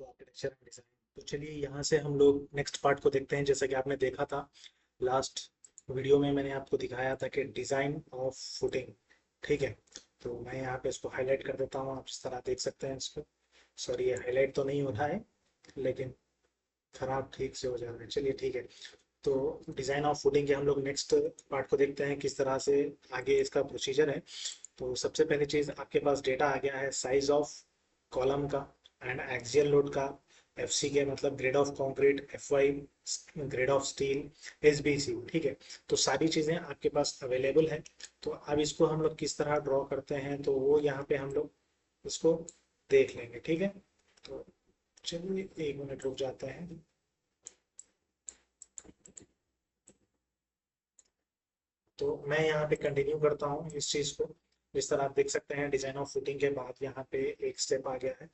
To architecture and design. तो चलिए यहाँ से हम लोग नेक्स्ट पार्ट को देखते हैं। जैसा कि आपने देखा था लास्ट वीडियो में, मैंने आपको दिखाया था कि डिजाइन ऑफ फुटिंग। ठीक है, तो मैं यहाँ पे इसको हाईलाइट कर देता हूँ। आप इस तरह देख सकते हैं इसको। सॉरी, ये हाईलाइट तो नहीं हो रहा है, लेकिन खराब ठीक से हो जा रहा है। चलिए ठीक है। तो डिजाइन ऑफ फुटिंग के हम लोग नेक्स्ट पार्ट को देखते हैं, किस तरह से आगे इसका प्रोसीजर है। तो सबसे पहली चीज, आपके पास डेटा आ गया है साइज ऑफ कॉलम का एंड एक्सियल लोड का, एफ सी के मतलब grade of concrete, F Y grade of steel, S B C. ठीक है, तो सारी चीजें आपके पास अवेलेबल है। तो अब इसको हम लोग किस तरह ड्रॉ करते हैं, तो वो यहाँ पे हम लोग इसको देख लेंगे। ठीक है, तो चलिए 1 मिनट रुक जाते हैं। तो मैं यहाँ पे कंटिन्यू करता हूँ इस चीज को। जिस तरह आप देख सकते हैं, डिजाइन ऑफ फुटिंग के बाद यहाँ पे एक स्टेप आ गया है।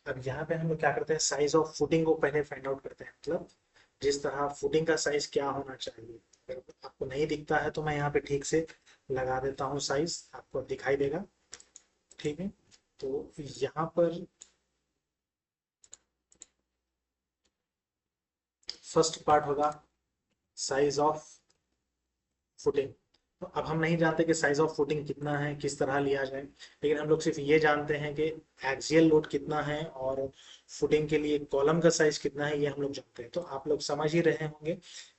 अब यहाँ पे हम लोग क्या करते हैं, साइज ऑफ फुटिंग को पहले फाइंड आउट करते हैं। मतलब जिस तरह फुटिंग का साइज क्या होना चाहिए, अगर आपको नहीं दिखता है तो मैं यहाँ पे ठीक से लगा देता हूँ, साइज आपको दिखाई देगा। ठीक है, तो यहाँ पर फर्स्ट पार्ट होगा साइज ऑफ फुटिंग। तो अब हम नहीं जानते कि साइज ऑफ फुटिंग कितना है, किस तरह लिया जाए, लेकिन हम लोग सिर्फ ये जानते हैं कि एक्सियल लोड कितना है और फुटिंग के लिए कॉलम का साइज कितना है, ये हम लोग जानते हैं। तो आप लोग समझ ही रहे होंगे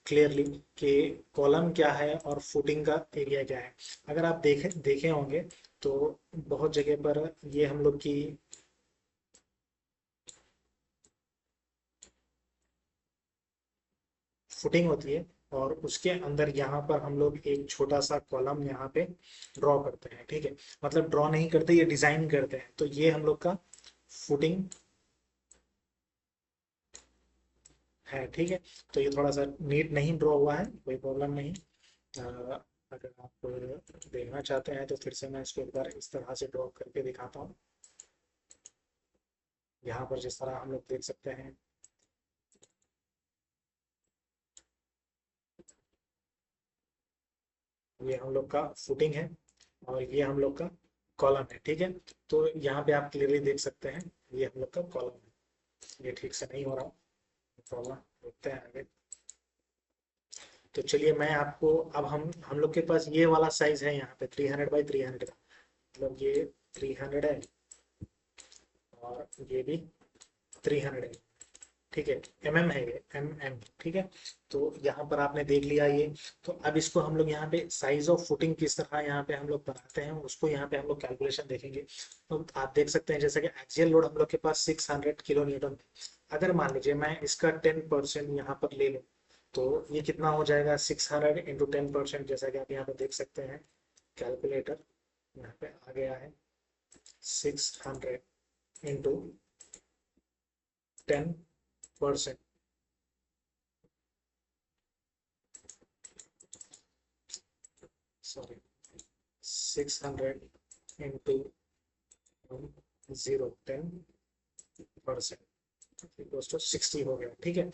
क्लियरली कि कॉलम क्या है और फुटिंग का एरिया क्या है। अगर आप देखे देखे होंगे तो बहुत जगह पर ये हम लोग की फुटिंग होती है, और उसके अंदर यहाँ पर हम लोग एक छोटा सा कॉलम यहाँ पे ड्रॉ करते हैं। ठीक है, मतलब ड्रॉ नहीं करते, ये डिजाइन करते हैं। तो ये हम लोग का फुटिंग है। ठीक है, तो ये थोड़ा सा नीट नहीं ड्रॉ हुआ है, कोई प्रॉब्लम नहीं। अगर आप देखना चाहते हैं तो फिर से मैं इसको एक बार इस तरह से ड्रॉ करके दिखाता हूँ। यहाँ पर जिस तरह हम लोग देख सकते हैं, ये हम लोग का फुटिंग है और ये हम लोग का कॉलम है। ठीक है, तो यहाँ पे आप क्लियरली देख सकते हैं ये हम लोग का कॉलम है। ये ठीक से नहीं हो रहा प्रॉब्लम, देखते हैं आगे। तो चलिए मैं आपको, अब हम लोग के पास ये वाला साइज है यहाँ पे 300 बाई 300 का, मतलब ये 300 है और ये भी 300 है। ठीक है, है ये एम। ठीक है, तो यहाँ पर आपने देख लिया ये। तो अब इसको हम लोग यहाँ पे साइज ऑफ फुटिंग किस तरह यहाँ पे हम लोग बनाते हैं, उसको यहाँ पे हम लोग कैलकुलेशन देखेंगे। तो आप देख सकते हैं जैसे कि एक्सियल लोड हम लोग के पास 600 kN। अगर मान लीजिए मैं इसका 10% यहाँ पर ले लूँ, तो ये कितना हो जाएगा, 600 × 10%। जैसा कि आप यहाँ पे देख सकते हैं, कैलकुलेटर यहाँ पे आ गया है। 600 × 10%, सॉरी, 600 × 0 10% 60 हो गया। ठीक है,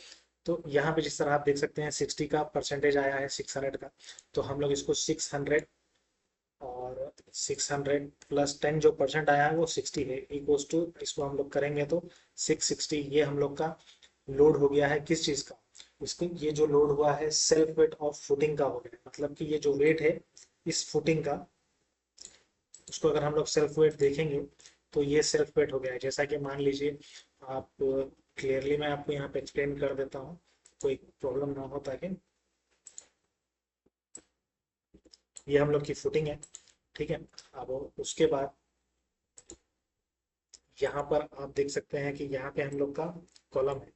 तो यहाँ पे जिस तरह आप देख सकते हैं 60 का परसेंटेज आया है 600 का। तो हम लोग इसको 600 और 600 + 10 जो परसेंट आया है वो 60 है, इक्वल्स टू, इसको हम लोग करेंगे तो 660। ये हम लोग का लोड हो गया है किस चीज का, इसको ये जो लोड हुआ है सेल्फ वेट ऑफ फुटिंग का हो गया। मतलब कि ये जो वेट है इस फुटिंग का, उसको अगर हम लोग सेल्फ वेट देखेंगे तो ये सेल्फ वेट हो गया है। जैसा कि मान लीजिए आप, क्लियरली मैं आपको यहाँ पे एक्सप्लेन कर देता हूँ, कोई प्रॉब्लम ना हो, ताकि ये हम लोग की फुटिंग है। ठीक है, अब उसके बाद यहाँ पर आप देख सकते हैं कि यहाँ पे हम लोग का कॉलम है।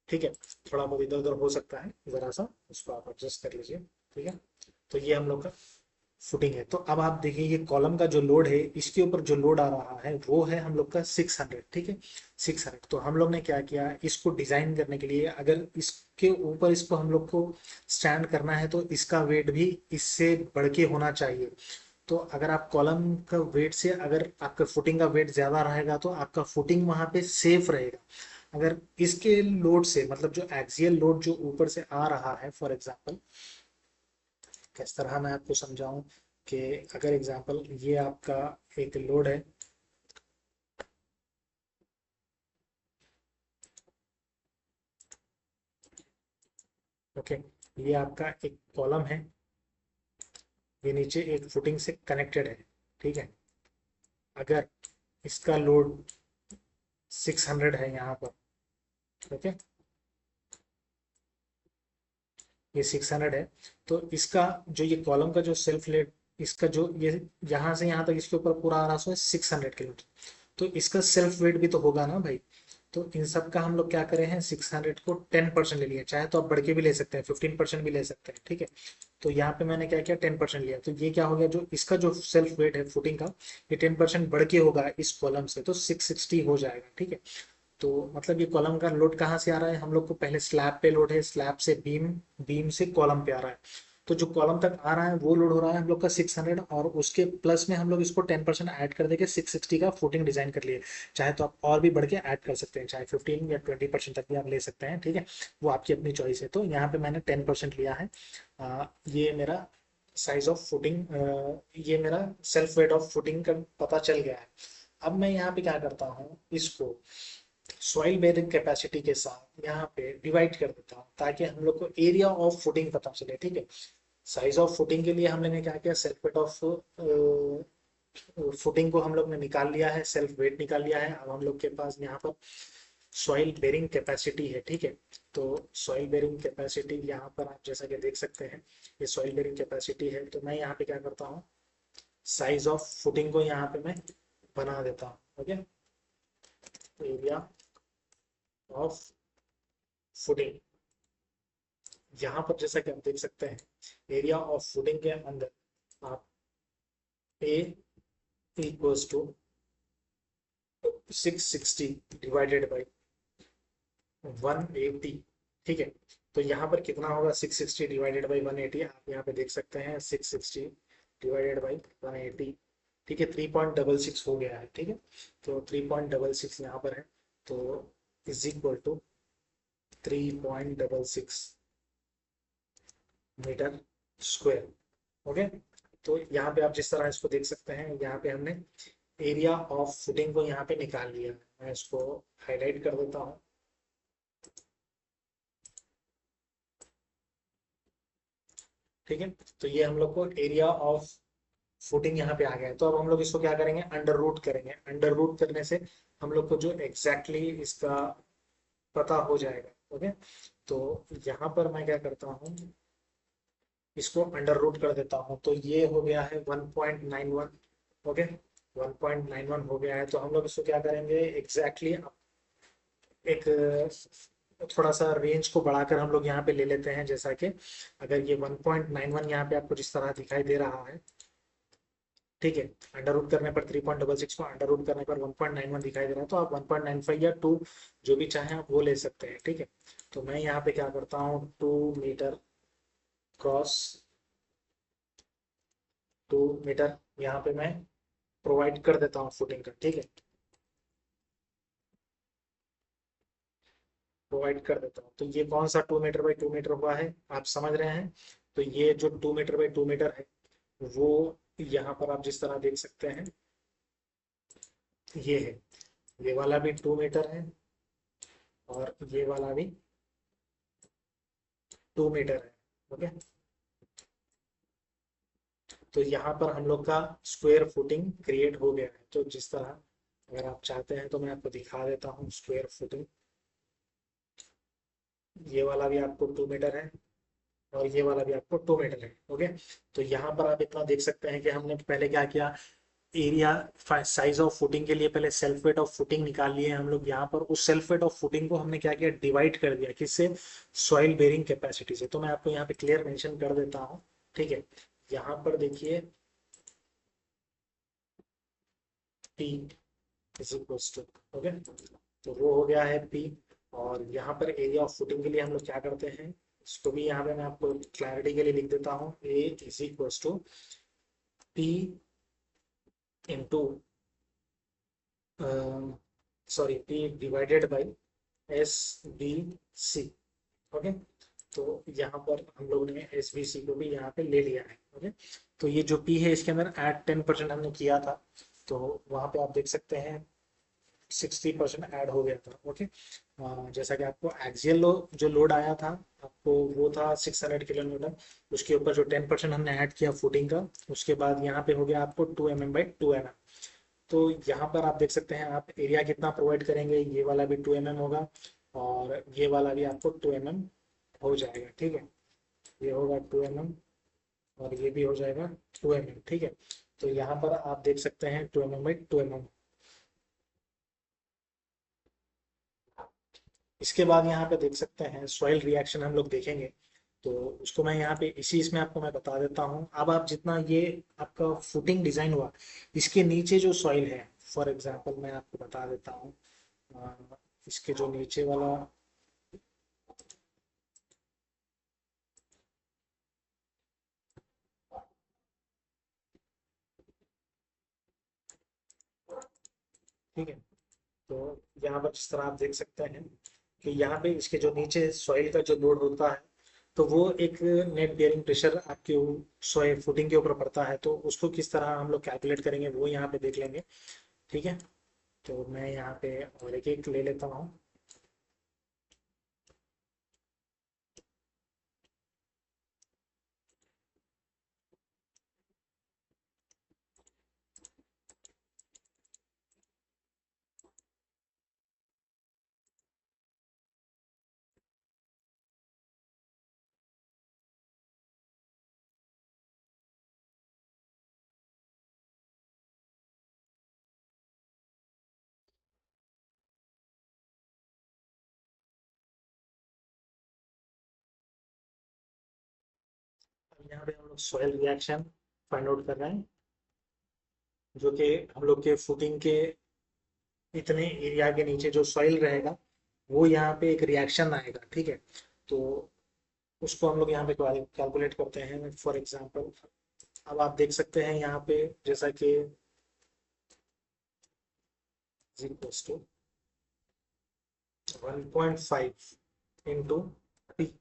ठीक है, थोड़ा बहुत इधर उधर हो सकता है जरा सा, उसको आप एडजस्ट कर लीजिए। ठीक है, तो ये हम लोग का फुटिंग है। तो अब आप देखिए ये कॉलम का जो लोड है, इसके ऊपर जो लोड आ रहा है वो है हम लोग का 600। ठीक है, 600। तो हम लोग ने क्या किया, इसको डिजाइन करने के लिए अगर इसके ऊपर इसको हम लोग को स्टैंड करना है तो इसका वेट भी इससे बढ़ के होना चाहिए। तो अगर आप कॉलम का वेट से, अगर आपका फुटिंग का वेट ज्यादा रहेगा तो आपका फुटिंग वहां पे सेफ रहेगा। अगर इसके लोड से, मतलब जो एक्सियल लोड जो ऊपर से आ रहा है, फॉर एग्जांपल किस तरह मैं आपको समझाऊं, कि अगर एग्जांपल ये आपका एक लोड है, ओके, ये आपका एक कॉलम है, ये नीचे एक फुटिंग से कनेक्टेड है, ठीक है। अगर इसका लोड 600 है यहाँ पर, ओके, ये 600 है, तो इसका जो ये कॉलम का जो सेल्फ लेट, इसका जो ये यहाँ से यहाँ तक इसके ऊपर पूरा आ रहा है 600 किलोमीटर, तो इसका सेल्फ वेट भी तो होगा ना भाई। तो इन सब का हम लोग क्या करें हैं, 600 को 10% ले लिया, चाहे तो आप बढ़ के भी ले सकते हैं, 15% भी ले सकते हैं, ठीक है। तो यहाँ पे मैंने क्या किया, 10% लिया, तो ये क्या हो गया, जो इसका जो सेल्फ वेट है फुटिंग का, ये 10% बढ़ के होगा इस कॉलम से, तो 660 हो जाएगा, ठीक है। तो मतलब ये कॉलम का लोड कहाँ से आ रहा है, हम लोग को पहले स्लैब पे लोड है, स्लैब से बीम, बीम से कॉलम पे आ रहा है, तो जो कॉलम तक आ रहा है वो लोड हो रहा है हम लोग का 600, और उसके प्लस में हम लोग इसको 10% ऐड कर देके 660 का फुटिंग डिजाइन कर लिए। चाहे तो आप और भी बढ़ के ऐड कर सकते हैं, चाहे 15 या 20% तक भी आप ले सकते हैं, ठीक है, वो आपकी अपनी चॉइस है। तो यहाँ पे मैंने 10% लिया है। ये मेरा साइज ऑफ फुटिंग, ये मेरा सेल्फ वेट ऑफ फुटिंग का पता चल गया है। अब मैं यहाँ पे क्या करता हूँ, इसको सॉइल बेरिंग कैपेसिटी के साथ यहाँ पे डिवाइड कर देता हूँ, ताकि हम लोग को एरिया ऑफ फुटिंग पता चले, ठीक है। साइज ऑफ फुटिंग के लिए हम लोग ने क्या किया, सेल्फ वेट ऑफ फुटिंग को हम लोग ने निकाल लिया है, सेल्फ वेट निकाल लिया है। अब हम लोग के पास यहाँ पर सॉइल बेरिंग कैपेसिटी है, ठीक है। तो सॉइल बेरिंग कैपेसिटी यहाँ पर आप जैसा कि देख सकते हैं, ये सॉइल बेरिंग कैपेसिटी है। तो मैं यहाँ पे क्या करता हूँ, साइज ऑफ फुटिंग को यहाँ पे मैं बना देता हूँ, ओके। एरिया ऑफ फुटिंग, यहाँ पर जैसा कि आप देख सकते हैं, एरिया ऑफ फुटिंग के अंदर आप ए इक्वल्स टू 660 डिवाइडेड बाई 180, ठीक है। तो यहाँ पर कितना होगा, 660 डिवाइडेड बाई 180, आप यहाँ पे देख सकते हैं 660 डिवाइडेड बाई 180, ठीक है, 3.66 हो गया है, ठीक है। तो 3.66 यहाँ पर है, तो is equal to 3.66 metre square, okay. तो यहाँ पे आप जिस तरह इसको देख सकते हैं, यहाँ पे हमने एरिया ऑफ फुटिंग को यहाँ पे निकाल लिया। मैं इसको हाईलाइट कर देता हूँ, ठीक है। तो ये हम लोग को एरिया ऑफ फुटिंग यहाँ पे आ गया है। तो अब हम लोग इसको क्या करेंगे, अंडर रूट करेंगे। अंडर रूट करने से हम लोग को जो एग्जैक्टली इसका पता हो जाएगा, ओके। तो यहाँ पर मैं क्या करता हूँ, इसको अंडर रूट कर देता हूँ, तो ये हो गया है 1.91, ओके, 1.91 हो गया है। तो हम लोग इसको क्या करेंगे, एग्जैक्टली एक थोड़ा सा रेंज को बढ़ाकर हम लोग यहाँ पे ले लेते हैं, जैसा कि अगर ये 1.91 यहाँ पे आपको जिस तरह दिखाई दे रहा है, ठीक है, अंडर रूट करने पर 3.66 को अंडर रूट करने पर 1.91 दिखाई दे रहा है, तो आप 1.95 या 2 जो भी चाहें आप वो ले सकते हैं, ठीक है। तो मैं यहाँ पे क्या करता हूँ, 2 मीटर क्रॉस 2 मीटर यहाँ पे मैं प्रोवाइड कर देता हूँ फुटिंग का, ठीक है, प्रोवाइड कर देता हूँ। तो ये कौन सा 2 मीटर बाई 2 मीटर हुआ है, आप समझ रहे हैं। तो ये जो 2 मीटर बाई 2 मीटर है, वो यहाँ पर आप जिस तरह देख सकते हैं, ये है, ये वाला भी 2 मीटर है, और ये वाला भी 2 मीटर है, ओके। तो यहाँ पर हम लोग का स्क्वायर फुटिंग क्रिएट हो गया है। तो जिस तरह, अगर आप चाहते हैं तो मैं आपको दिखा देता हूँ स्क्वायर फुटिंग। ये वाला भी आपको 2 मीटर है, और ये वाला भी आपको 2 मीटर है, ओके। तो यहाँ पर आप इतना देख सकते हैं कि हमने पहले क्या किया, एरिया साइज ऑफ फुटिंग के लिए पहले सेल्फ वेट ऑफ फुटिंग निकाल लिए हम लोग। यहाँ पर उस सेल्फ वेट ऑफ फुटिंग को हमने क्या किया, डिवाइड कर दिया, किससे, सॉइल बेरिंग कैपेसिटी से। तो मैं आपको यहाँ पे क्लियर मेंशन कर देता हूँ, ठीक है। यहाँ पर देखिए, P is equals to, okay, तो वो हो गया है P। और यहाँ पर एरिया ऑफ फुटिंग के लिए हम लोग क्या करते हैं, इसको भी यहाँ पे मैं आपको क्लैरिटी के लिए लिख देता हूँ, A is equals to P into, sorry, P divided by SBC, okay. तो यहाँ पर हम लोग ने SBC को भी यहाँ पे ले लिया है, ओके। तो ये जो P है, इसके अंदर ऐड 10% हमने किया था, तो वहाँ पे आप देख सकते हैं 60% ऐड हो गया था, ओके। जैसा कि आपको एक्सियल जो लोड आया था आपको वो था 600 kN। उसके ऊपर जो 10% हमने ऐड किया फुटिंग का, उसके बाद यहाँ पे हो गया आपको 2 mm/2 mm। तो यहाँ पर आप देख सकते हैं आप एरिया कितना प्रोवाइड करेंगे, ये वाला भी 2 mm होगा और ये वाला भी आपको 2 mm हो जाएगा, ठीक है। ये होगा 2 mm और ये भी हो जाएगा 2 mm, ठीक है। तो यहाँ पर आप देख सकते हैं 2 mm/2 mm। इसके बाद यहाँ पे देख सकते हैं सॉइल रिएक्शन हम लोग देखेंगे। तो उसको मैं यहाँ पे इसी इसमें आपको मैं बता देता हूँ। अब आप जितना ये आपका फुटिंग डिजाइन हुआ, इसके नीचे जो सॉइल है, फॉर एग्जांपल मैं आपको बता देता हूँ। इसके जो नीचे वाला, ठीक है। तो यहाँ पर जिस तरह आप देख सकते हैं कि यहाँ पे इसके जो नीचे सॉइल का जो लोड होता है, तो वो एक नेट बियरिंग प्रेशर आपके सॉइल फुटिंग के ऊपर पड़ता है। तो उसको किस तरह हम लोग कैलकुलेट करेंगे वो यहाँ पे देख लेंगे, ठीक है। तो मैं यहाँ पे और एक एक ले लेता हूँ। अब यहाँ पे हम लोग सॉइल रिएक्शन फाइंड आउट कर रहे हैं, जो कि हम लोग के फुटिंग के इतने एरिया के नीचे जो सॉइल रहेगा वो यहाँ पे एक रिएक्शन आएगा, ठीक है। तो उसको हम लोग यहाँ पे कैलकुलेट करते हैं। फॉर एग्जांपल अब आप देख सकते हैं यहाँ पे जैसा कि 1.5 into P,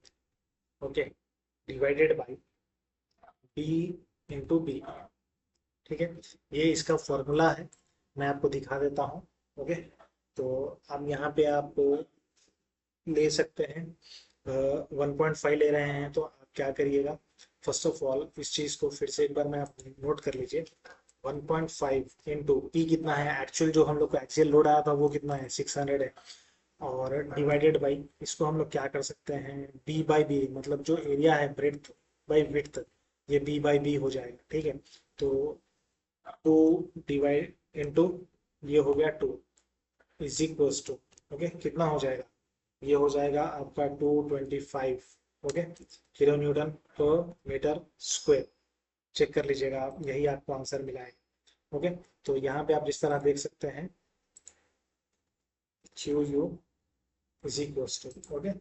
okay, divided by B into B, ठीक है। ये इसका फॉर्मूला है, मैं आपको दिखा देता हूँ, ओके। तो अब यहाँ पे आप ले सकते हैं 1.5 ले रहे हैं तो आप क्या करिएगा, फर्स्ट ऑफ ऑल इस चीज़ को फिर से एक बार मैं आप नोट कर लीजिए। 1.5 इंटू पी कितना है, एक्चुअल जो हम लोग को एक्सियल लोड आया था वो कितना है, 600 है। और डिवाइडेड बाई इसको हम लोग क्या कर सकते हैं, बी बाई बी, मतलब जो एरिया है ब्रेड्थ बाई विड्थ, ये बी बाई बी हो जाएगा, ठीक है। तो 2 डिवाइड इंटू ये हो गया 2 इज इक्वल्स टू, ओके, कितना हो जाएगा, ये हो जाएगा आपका 225, ओके, किलो न्यूटन पर मीटर स्क्वायर। चेक कर लीजिएगा आप, यही आपको आंसर मिला है, ओके। तो यहाँ पे आप जिस तरह देख सकते हैं Q U is equals to, okay.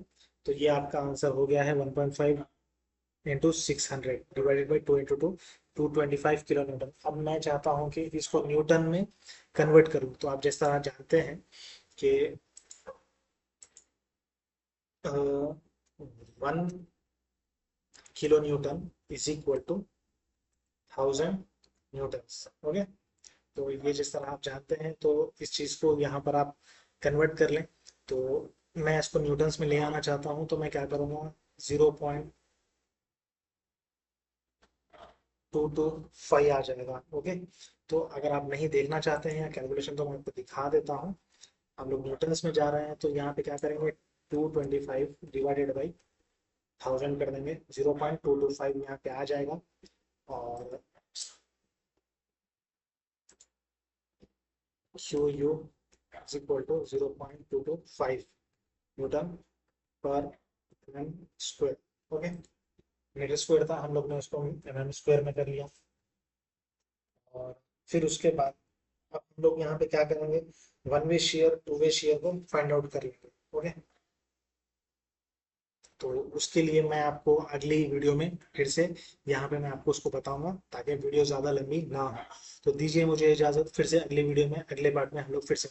तो ये आपका आंसर हो गया है 1.5 into 600 divided by 2 into 2, 225 kN। अब मैं चाहता हूँ कि इसको न्यूटन में कन्वर्ट करूँ। तो आप जिस तरह जानते हैं कि 1 kN is equal to 1000 newtons, okay. तो ये जिस तरह आप जानते हैं तो इस चीज़ को यहाँ पर आप कन्वर्ट कर लें। तो मैं इसको न्यूटन्स में ले आना चाहता हूँ, तो मैं क्या करूँगा, 0.225 आ जाएगा, ओके। तो अगर आप नहीं देखना चाहते हैं या कैलकुलेशन, तो मैं आपको दिखा देता हूँ। हम लोग न्यूटन्स में जा रहे हैं तो यहाँ पे क्या करेंगे, 225 डिवाइडेड बाई 1000 कर देंगे, 0.225 यहाँ पे आ जाएगा। और Q U is equal to 0.225 newton per M square, okay. Metre square था, हम लोग ने उसको एम स्क्वायर में कर लिया। और फिर उसके बाद अब हम लोग यहाँ पे क्या करेंगे, one way share two way share को फाइंड आउट कर लेंगे, ओके। तो उसके लिए मैं आपको अगली वीडियो में फिर से यहाँ पे मैं आपको उसको बताऊंगा, ताकि वीडियो ज़्यादा लंबी ना हो। तो दीजिए मुझे इजाज़त, फिर से अगली वीडियो में अगले पार्ट में हम लोग फिर से